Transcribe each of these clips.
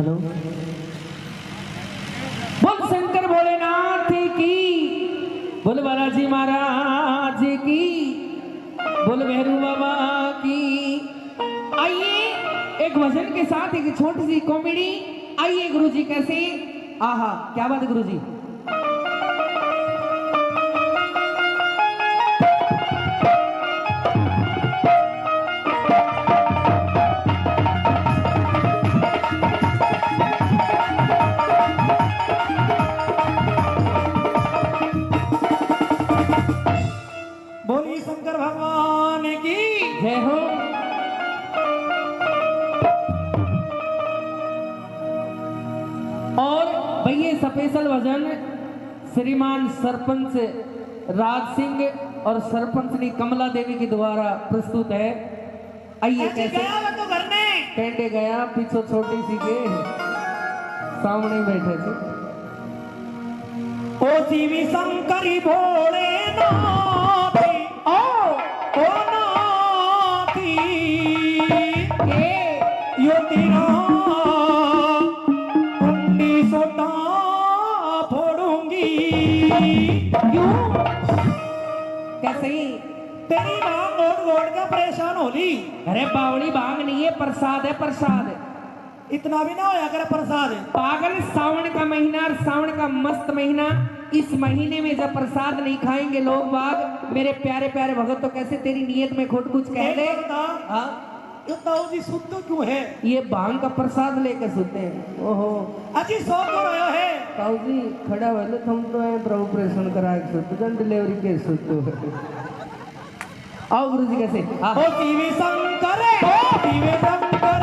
Hello. बोल शंकर भोलेनाथ की, बोल बालाजी महाराज की, बोल भैरू बाबा की। आइए एक भजन के साथ एक छोटी सी कॉमेडी। आइए गुरुजी कैसे, आहा क्या बात है गुरुजी। बोली शंकर भगवान की जय हो। और भैया स्पेशल भजन श्रीमान सरपंच राज सिंह और सरपंचनी कमला देवी के द्वारा प्रस्तुत है। आइए कैसे तो घर में कैंडे गया पीछे छोटी सी के सामने बैठे थे। ओ शिवी शंकरी भोले नाथी, ओ नाथी यो तेरा कुंडी सोटा फोड़ूंगी। क्यों कैसे? तेरी मां गोड़ गोड़ का परेशान होली। अरे बावड़ी बांग नहीं है, प्रसाद है प्रसाद। इतना भी ना होया करे प्रसाद। पागल, सावन का महीना और सावन का मस्त महीना, इस महीने में जब प्रसाद नहीं खाएंगे लोग बाग मेरे प्यारे प्यारे भगत, तो कैसे तेरी नियत में खोट कुछ कह ले। हाँ? ये ताऊ जी शुद्ध क्यों है? ये भांग का प्रसाद लेकर सोते हैं। ओहो अजी सौ तो रहा है ताऊ जी खड़ा वाले तुम तो है प्रभु ऑपरेशन करा के सोते जन डिलीवरी के सोते। आओ गुरु जी कैसे। हाँ। ओ शिवी शंकर, शिवी शंकर,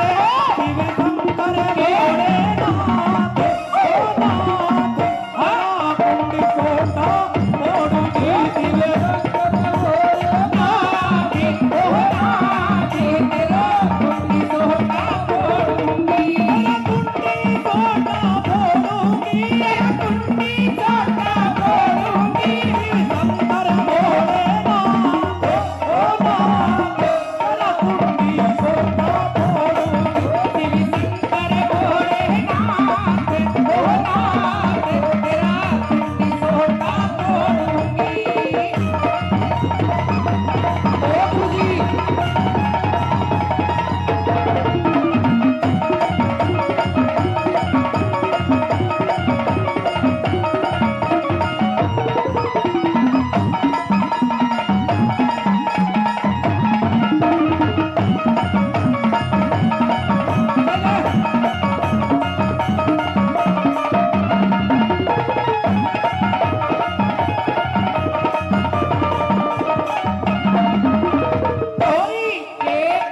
शिवी शंकर भोले नाथ, ओ नाथ हरा कुंडी सोटा फोड़ूंगी। शिवी शंकर भोले नाथ, ओ नाथ तेरा कुंडी सोटा फोड़ूंगी। तेरा कुंडी सोटा फोड़ूंगी, तेरा कुंडी सोटा फोड़ूंगी। शिवी शंकर भोले नाथ, ओ नाथ तेरा कुंडी सोटा फोड़ूंगी। शिवी शंकर भोले नाथ, ओ नाथ तेरा कुंडी सोटा फोड़ूंगी। ओ गुरुजी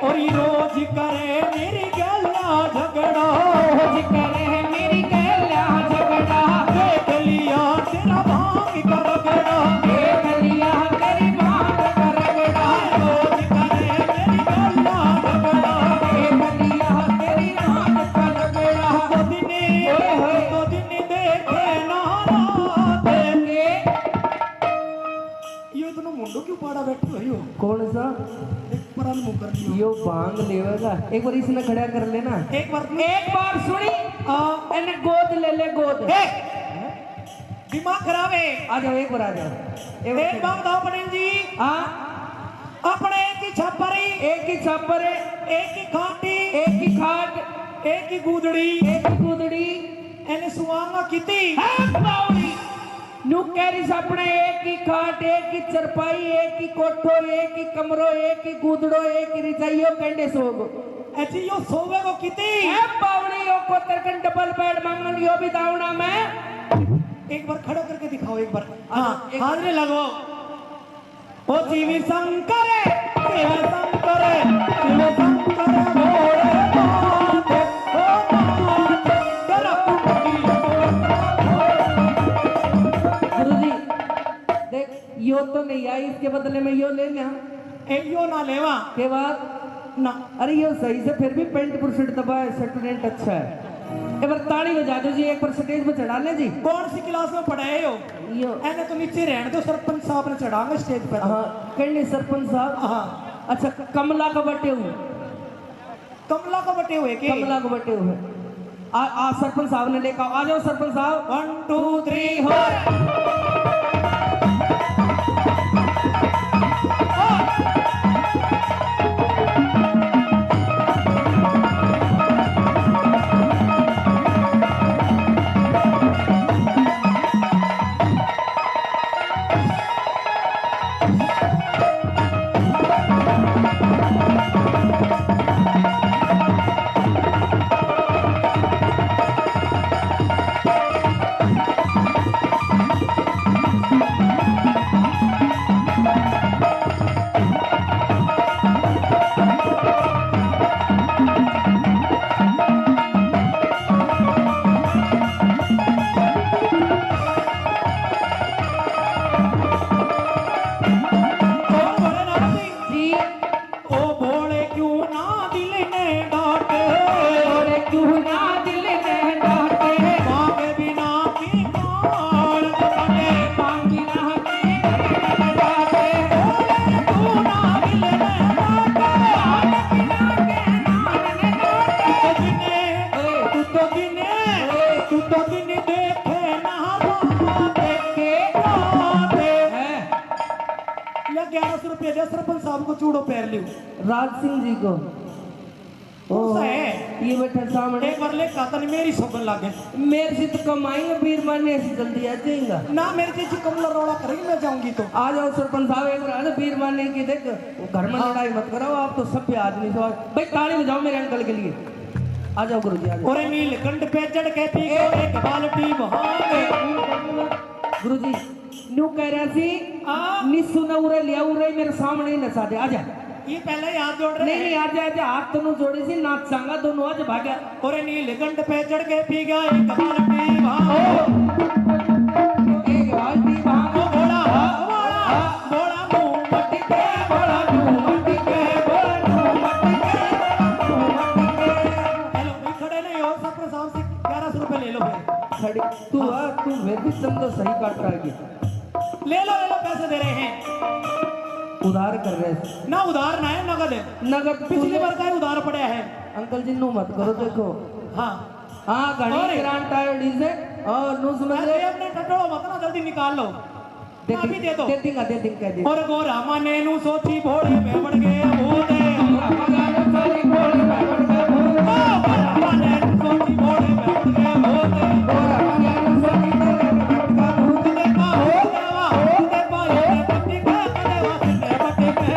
ओरी रोज करे मेरी गल्ला झगड़ा, रोज करे मेरी गल्ला झगड़ा। देख लिया तेरा भांग का रगड़ा, देख लिया तेरी भांग का रगड़ा। रोज करे मेरी गल्ला झगड़ा, देख लिया तेरी भांग का रगड़ा। तो दिन देखे नाराज के ये दोनों मुंडो क्यों पाड़ा बैठे हो यो? कौन सा परम मुकर लियो। यो भांग लेवेगा। एक बार इसने खड़ा कर लेना। एक बार सुनी एने गोद ले ले गोद। दिमाग खराब है। आ जाओ एक बार आ जाओ। एक बात बताओ पटेल जी, हाँ अपने एक ही छप्परी, एक ही छप्पर है, एक ही खाटी, एक ही खाट, एक ही गुदड़ी, एक ही कूदड़ी। एने सुआंगा किती। नू कह रही अपने एक ही खाट, एक ही चरपाई, एक ही कोठो, एक ही कमरो, एक ही कूदड़ो, एक ही रिचाइयो कंडे सोगो। ऐसी यो सोवे को किती। बावड़ी यो को तरकन डबल बेड मांगन यो भी दावना में। एक बार खड़ा करके दिखाओ एक बार। हाँ हाथ में लगो। ओ शिवी शंकर, शिव शंकर, शिव शंकर भोले नाथ, ओ नाथ तेरा कुंडी सोटा फोड़ूंगी। गुरुजी देख यो तो नहीं आई, इसके बदले में यो ले लिया। यो ना लेवा के बाद ना। अरे यो सही से फिर भी 50% दबा है, स्टूडेंट अच्छा है। एक बार ताली बजा दो जी, एक बार स्टेज पे चढ़ा ले जी। कौन सी क्लास में पढ़ाए हो? यो एने तो नीचे रहने दो, सरपंच साहब ने चढ़ाएंगे स्टेज पर। हाँ कहने सरपंच साहब। हाँ अच्छा कमला का बटे हुए, कमला को बटे हुए के? कमला को बटे हुए सरपंच साहब ने लेकर आ जाओ सरपंच साहब। 1 2 3 हो। सरपंच साहब को चूड़ो पैर लियो। राज सिंह जी को कौन सा है ये बैठा सामने। एक बार ले कातन मेरी सोगन लागे मेरे से तो कमाएंगे वीर मारने ऐसे जल्दी आ जाएगा ना मेरे से कमला रोड़ा करेगी मैं जाऊंगी तो आ जाओ सरपंच साहब एक बार वीर मारने की देख घर में लड़ाई मत करो आप तो सभ्य आदमी हो भाई ताली बजाओ मेरे अंकल के लिए आ जाओ गुरुजी आ जाओ। और नीलकंठ पे चढ़ के पी गए एक बाल्टी वहां गुरुजी न्यू कह रहा सी निसु न उरे लिया उरे मेरे सामने ही नचा दे आजा। ये पहले ही हाथ जोड़ रहे नहीं नहीं आजा आजा हाथ दोनों जोड़े सी नाच सांगा दोनों आज भागा। और नीलकंठ पे चढ़ के पी गया एक बाल्टी वहां एक बाल्टी वहां बोला बोला मुंह मट्टी के बोला मुंह मट्टी के बोला मुंह मट्टी के हेलो भाई खड़े नहीं हो सरपंच साहब से 1100 रुपए ले लो फिर खड़ी तू वे भी चंदो सही काट रहा है ले लो पैसे दे रहे हैं उधार कर रहे हैं ना उधार ना है नगद है नगद पिछली बार का ही उधार पड़ा है अंकल जी नो मत करो देखो हाँ हाँ घड़ी ग्रांट आयो डीजे और नो समझ अरे अपने टटोलो मत ना जल्दी निकाल लो अभी दे दो दे देंगे कह दे और गोरा माने नु सोची भोले में बढ़ गए भूते मगानो सारी भोले में बढ़ गए भूते गोरा माने नु सोची भोले में बढ़ गए भूते गोरा मगानो सारी भोले में बढ़ गए भूते देखा हो देवा होते पाए पट्टी पे देवा सिंधे पट्टी पे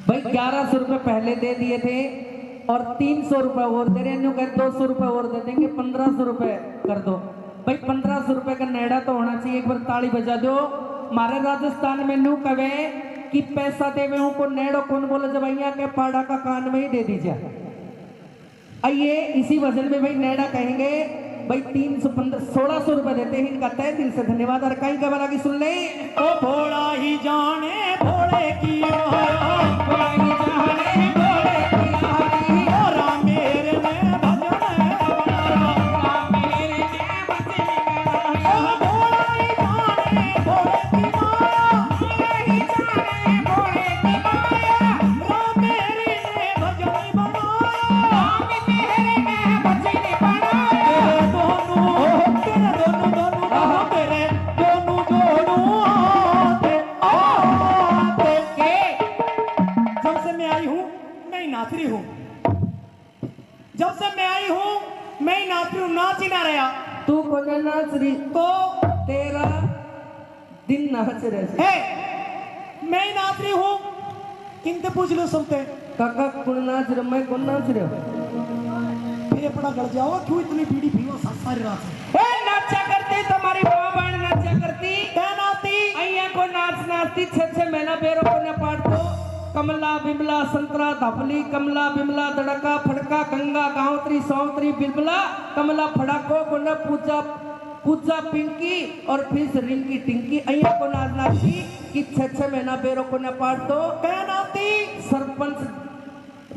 भाई 1100 रुपए पहले दे दिए थे और 300 रुपए और दे रहे हैं 200 रुपए और दे देंगे 1500 रुपए कर दो भाई 1500 रुपए का नेड़ा तो होना चाहिए एक बार ताली बजा दो। हमारे राजस्थान में नू कवे कि पैसा देवे हूं को नेड़ो कौन बोले जब भैया के पाड़ा का कान में ही दे दीजिए। आइए इसी वजन में भाई नेड़ा कहेंगे भाई 1600 रुपए देते हैं इनका तय दिल से धन्यवाद। और कहीं का वाला की सुन ले ओ भोला ही जाने भोले की माया भोला ही जाने भोले की माया ओ राम मेरे ने भजन बनाया मेरे ने भजन ओ भोला ही जाने भोले की माया भोला ही जाने भोले की माया राम मेरे ने भजन बनाया राम मेरे ने भजन बनाया तेरे दोनों जोड़ू आते के जब से मैं आई हूँ मैं ही नाचरी हूँ जब से मैं आई हूँ मैं ही नाचरी हूँ नाच ही ना रहा तू को नाच रही तो तेरा दिन नाच रहे हे मैं ही नाचरी हूँ किनते पूछ लो सुनते काका कौन नाच रहे मैं कौन नाच रहे हो फिर अपना गड़ जाओ क्यों इतनी बीड़ी पीओ सारी रात ए नाचा नाचती 6 महीना बेरो को न पाट तो कमला बिमला संतरा धपली कमला बिमला दड़का फड़का गंगा गांवत्री सौंतरी बिलबला कमला फड़ाको को न पूजा पूजा पिंकी और फिर रिंकी टिंकी अया को नाच नाचती कि 6 महीना बेरो को न पाट तो क्या नाचती? सरपंच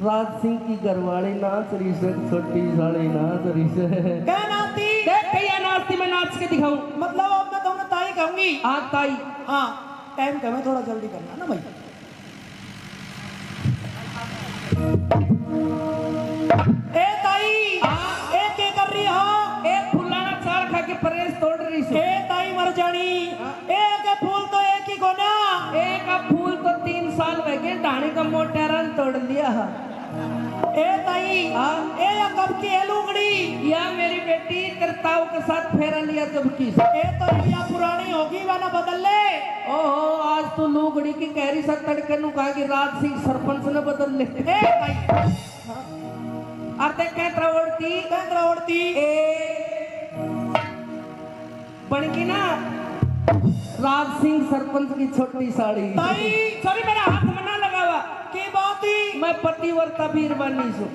राज सिंह की घरवाली नाच रही से छोटी साड़ी नाच रही से क्या नाचती? देख कैया नाचती मैं नाच के दिखाऊं मतलब अब मैं तुम्हें ताई कहूंगी। हाँ ताई हाँ टाइम कम है थोड़ा जल्दी करना ना भाई। ए ताई ए के कर रही हो? एक फुलाना चार खा के परेश तोड़ रही से ए ताई मर जानी ए के फूल तो एक ही कोना। एक अब फूल तो 3 साल हो गए डाणी का मोटेरा तोड़ लिया ए ताई ए या कब की है लुंगड़ी? या मेरी बेटी करताओं के साथ फेरा लिया जब की ए तो या पुरानी होगी वाला बदल ले। ओहो आज तो लुगड़ी की कहरी सा तड़के नु कहा कि राज सिंह सरपंच ने बदल ले ए ताई अर्धे कैतरा ओढ़ती केंद्र ओढ़ती ए बनकी ना राज सिंह सरपंच की छोटी साड़ी ताई सॉरी मेरा हाथ में ना लगावा की बात ही मैं पतिवर्ता वीर बनी सु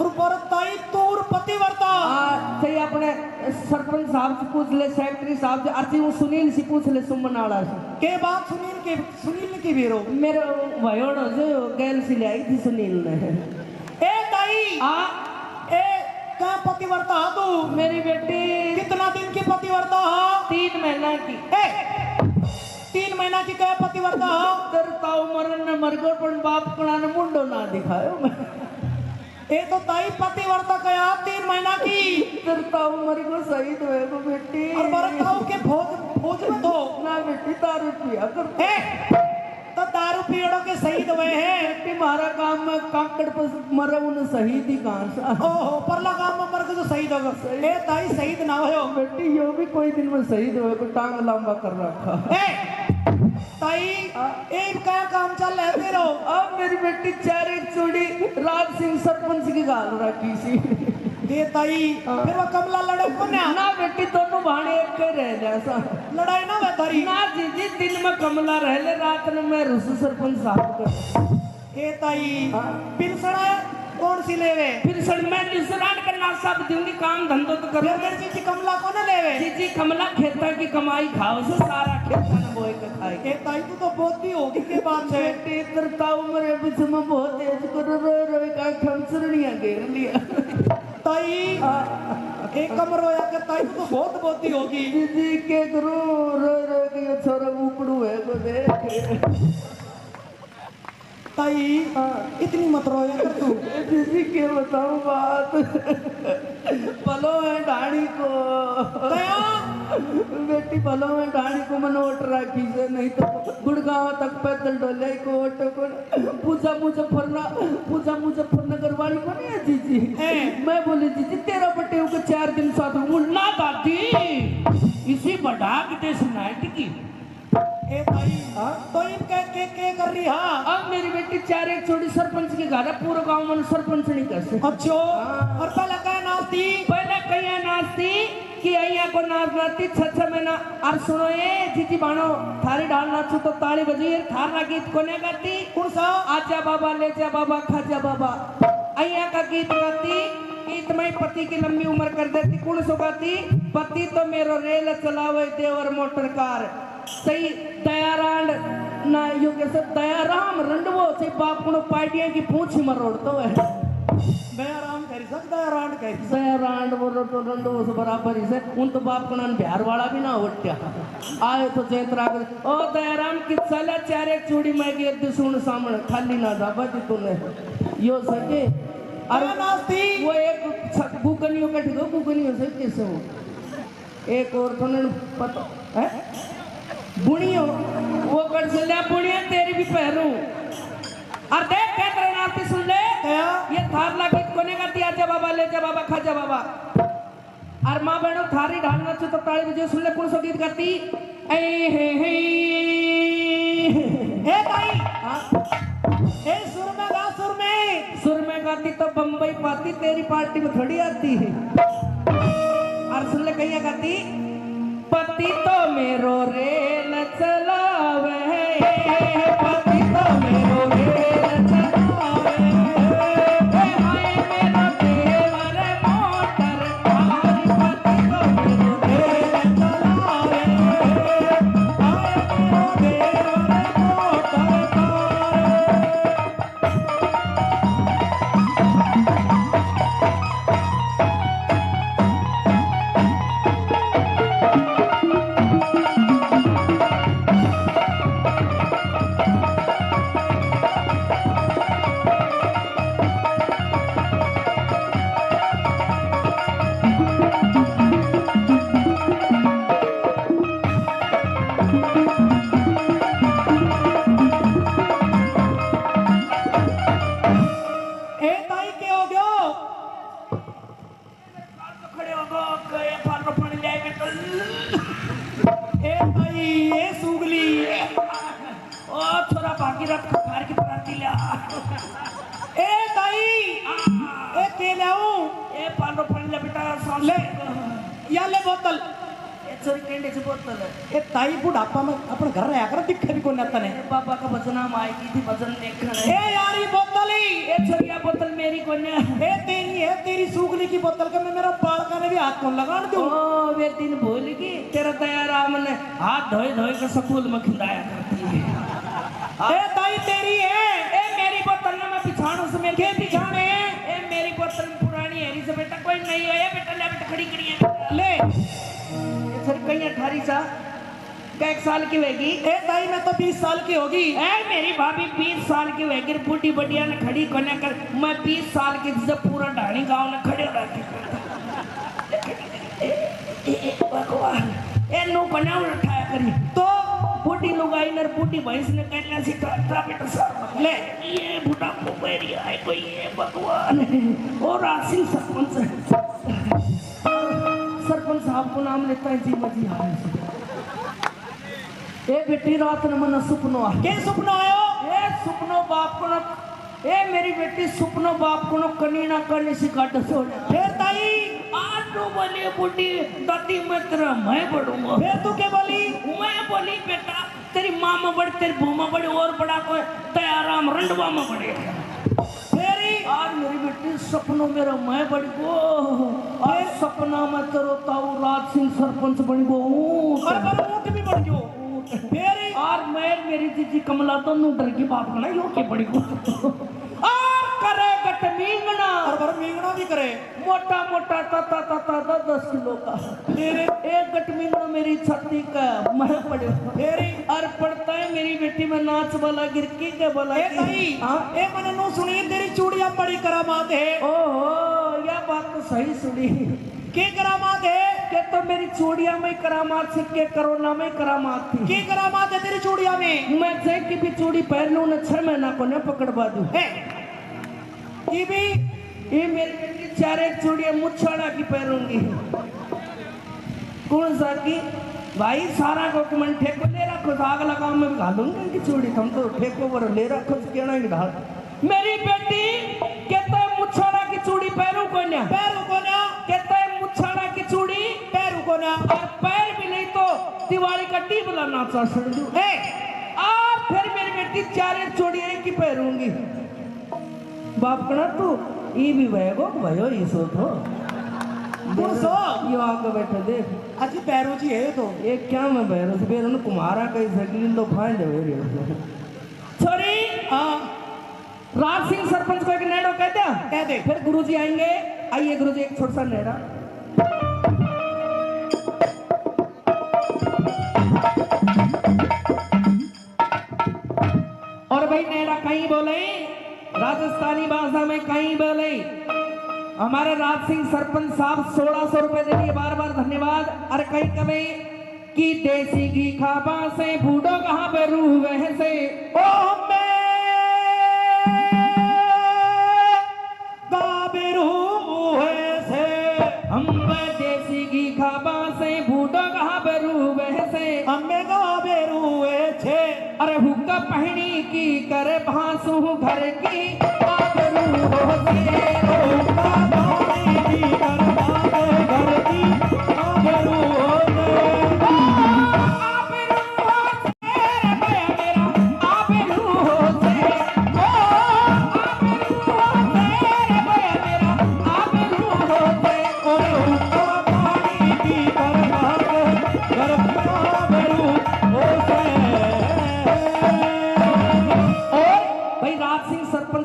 और पर ताई तूर पतिवर्ता सही अपने सरपंच साहब से पूछ ले सेक्रेटरी साहब से अर्जी वो सुनील से पूछ ले सुमनाड़ा से के बात सुनील की बेरो मेरे भयोड़ो जो गैल से ले आई थी सुनील ने ए ताई ए क्या पतिवर्ता हो तू? मेरी बेटी कितना दिन की पतिवर्ता हो? 3 महीना की ए 3 महीना की क्या पतिवर्ता हो? करताऊ मरन ने मरगो पण बाप कणा ने मुंडो ना दिखायो मैं ए तो ताई पतिवर्ता क्या 3 महीना की? करताऊ मरगो शहीद हुए को बेटी और बरताऊ के भोज में तो ना बेटी दारू पिया कर ए तो दारू पियोड़ो के शहीद हुए हैं। बेटी मारा काम में काकड़ पर मरे उन शहीद ही कहां सा ओहो परला गांव में मर के जो शहीद होगा। ए ताई शहीद ना हो बेटी यो भी कोई दिन में शहीद हुए को टांग लंबा कर रखा ए ताई ए क्या काम चल रहा है तेरो? अब मेरी बेटी 4 एक चूड़ी राज सिंह सरपंच की गाल रखी सी ए ताई फिर वो कमला लड़े को ना बेटी दोनों भाणे एक के रह जैसा लड़ाई ना वे तारी ना जी दिन में कमला रह ले रात में मैं रुसु सरपंच साहब को ए ताई पिलसड़ा कौन सी लेवे? फिर सर मैं निसरान करना सब दूंगी काम धंधो तो करो फिर मेरी जी कमला को ना लेवे? जी कमला खेता की कमाई खाओ से सारा खेता न बोए के खाए ए ताई तू तो बहुत भी होगी के बात है। बेटी करताऊ मेरे बीच में बहुत तेज कर रो का खमसरनिया घेर लिया ताई एक कमर रोया कर ताई तू तो बहुत बोती होगी। जी के करो रो के ये छोरा ऊपड़ू है को देख ताई इतनी मत रोया कर तू। दीदी के बताऊं बात पलो है ढाणी को दया बेटी पलो है ढाणी को मन ओट रखी से नहीं तो गुड़गांव तक पैदल डोले को ओटो को पूजा मुजफ्फरनगर वाली को नहीं है जीजी मैं बोली जीजी तेरा बटे को 4 दिन साथ ना दादी इसी बढ़ा के नाइट की ए ताई तो इन के कर रही हां? अब मेरी बेटी 4 एक छोटी सरपंच के घर है पूरा गांव में सरपंच नहीं कर सकते। अच्छो और पहले क्या नाचती? पहले कहिया नाचती कि अइया को नाच नाचती 6 महीना और सुनो ये जीजी बाणो थारी डाल नाचो तो ताली बजी थार ना गीत कोने गाती? कौन सा? आजा बाबा ले जा बाबा खाजा बाबा अइया का गीत गाती कि तुम्हारी पति की लंबी उम्र कर देती। कौन सो गाती? पति तो मेरो रेल चलावे देवर मोटर कार सही दयाराम ना यो कैसे दयाराम रंडवो से बाप को पार्टियां की पूंछ मरोड़तो है दयाराम कह सकता है रांड कह दयाराम वो रंडवो से बराबर ही से उन तो बाप को नान बिहार वाला भी ना उठ्या आए तो चेतरा कर ओ दयाराम की साला 4 एक चूड़ी मैं के एक सुन सामने खाली ना जाबा जी तूने यो सके अरे नाचती वो एक गुगनियो का ठीक गुगनियो से कैसे हो एक और तो पता है बुनियो वो कर चलिया बुनिया तेरी भी पहरू और देख कहते नाती सुन ले ये थार लागी कोने का दिया जा बाबा ले जा बाबा खाजा बाबा और माँ बहनों थारी ढालना तो ताली बजे सुन ले कौन सा गीत गाती ए हे भाई ए सुर में गाती तो बम्बई पाती तेरी पार्टी में थोड़ी आती है और सुन ले कहिया गाती पति तो मेरो रेल चलावे रख फार की पराठी ला ए ताई ए के लाऊं ए पालो पानी ला बेटा सांस ले या ले बोतल ए छोरी केंडे से बोतल है ए ताई बुढ़ापा में अपन घर रहा कर दिखे भी कोने तने ए पापा का भजना मायकी थी भजन देखने ए यार ये बोतल ही ए छोरिया बोतल मेरी कोने ए तेरी सूखने की बोतल का मैं मेरा बालका ने भी हाथ कौन लगा दूं ओ वे दिन भूल गई तेरा दया राम ने हाथ धोए धोए के स्कूल में खिंदाया करती है ए ताई तेरी है ए मेरी बोतल ना मैं पिछाड़ू से मेरे के पिछाने ए मेरी बोतल पुरानी है से बेटा कोई नहीं है बेटा ले बेटा खड़ी खड़ी है ले ये सर कहीं 18 सा क्या 1 साल की होगी ए ताई मैं तो 20 साल की होगी ए मेरी भाभी 20 साल की होगी बूढ़ी बढ़िया ने खड़ी कोने कर मैं 20 साल की जब पूरा ढाणी गांव ने खड़े रखे भगवान ए नो कोने उठाया करी तो बूढ़ी लुगाई ने बूढ़ी भैंस ने कहना सिखा बेटा सर ले ये बूढ़ा को बैरी आए कोई ये भगवान और रासिंग सरपंच साहब को नाम लेता है जी मजी आ ए बेटी रात ने मन सुपनो आ के सुपनो आयो ए सुपनो बाप को न ए मेरी बेटी सुपनो बाप को न कनी ना करने से काट सोने फिर ताई आज तो बोली बूढ़ी दादी मैं तेरा मैं बढ़ूंगा फिर तू के बोली मैं बोली बेटा तेरी माँ में बड़े तेरी बहू में बड़े और बड़ा कोई तयाराम रंडवा में बड़े तेरी आज मेरी बेटी सपनों मेरा मैं बड़ी गो आज सपना में तेरो ताऊ राज सिंह सरपंच बनी गो और पर ऊंट भी बढ़ गयो तेरी और मैं मेरी जीजी कमला तो नू डर की बात करना यो के बड़ी गो और करे गट मींगना और पर मींगना भी करे मोटा मोटा ता 10 किलो का तेरे एक गट मींगना मेरी छाती का मैं पड़े तेरी और पड़ता है मेरी बेटी में नाच वाला गिरकी के बोला ए ताई ए मैंने नो सुनी तेरी चूड़ियां बड़ी करामात है ओहो यह बात तो सही सुनी के करामात है के तो मेरी चूड़िया में करामात थी के कोरोना में करामात थी के करामात है तेरी चूड़िया में मैं जैक की भी चूड़ी पहन लूं न 6 महीना को न पकड़वा दूं है ये भी ये मेरी बेटी 4 चूड़ियां मुछाड़ा की पहनूंगी कौन सा की भाई सारा डॉक्यूमेंट ठेको ले रखो आग लगाओ मैं घालूंगा इनकी चूड़ी तुम तो ठेको पर ले रखो कहना ही ढाल मेरी बेटी कहता है मुछाड़ा की चूड़ी पहनू कोन्या पैरों को ना कहता है मुछाड़ा की चूड़ी पैरों को ना और पैर भी नहीं तो दिवाली का टीबला नाचा सड़ू है और फिर मेरी बेटी 4 चूड़ियां की पहनूंगी बाप कना तू ये भी भयगो भयो ये सो तो सो ये आगे बैठे देख अच्छी पैरों जी है तो ये क्या मैं भैरो से फिर उन्हें कुमारा कहीं सकीन तो फाइन दे सॉरी हाँ राज सिंह सरपंच को एक नेड़ो कहते हैं कह दे फिर गुरुजी आएंगे आइए गुरुजी एक छोटा सा नेड़ा और भाई नेड़ा कहीं बोले राजस्थानी भाषा में कहीं बोले हमारे राज सिंह सरपंच साहब 1600 रुपए दे दिए बार बार धन्यवाद अरे कहीं कभी कि देसी घी खाबा से बूढ़ो कहाँ पे रूह वह से ओ मैं गाबेरू से हम देसी घी खाबा से बूढ़ो कहाँ पे रूह वह से हमें गाबेरू छे अरे हुक्का पहनी की करे भांसू घर की गाबेरू से हुक्का पहनी की करे घर की गाबेरू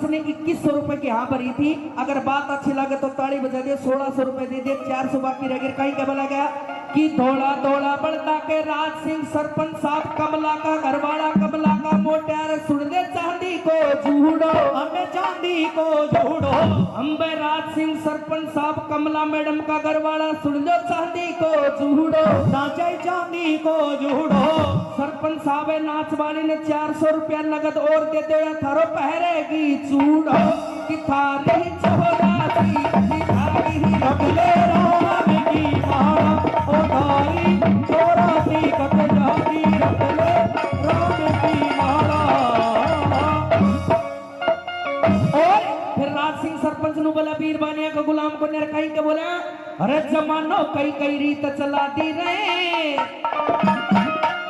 ने 2100 रुपए की यहाँ भरी थी अगर बात अच्छी लगे तो ताली बजा दिए 1600 रुपए दे दिए 400 बाकी रह गए कहीं क्या बोला गया कि थोड़ा थोड़ा बढ़ता के राज सिंह सरपंच साहब कमला का घरवाला कमला का मोटार सुन दे चांदी को झूड़ो हमें चांदी को झूड़ो हम राज सिंह सरपंच साहब कमला मैडम का घरवाला सुन दो चांदी को झूड़ो साचे चांदी को झूड़ो सरपंच साहब नाच वाली ने 400 रुपया नगद और दे दो या थारो पहरेगी चूड़ो कि थारी चौरासी थारी कपले राम की माला ओ थारी चौरासी कपले जाती रखले राम की माला अरे जमानो कई कई रीत चला दी रे,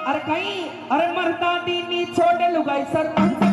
अरे कहीं अरे मरता दी नी छोड़े लुगाई सरपंच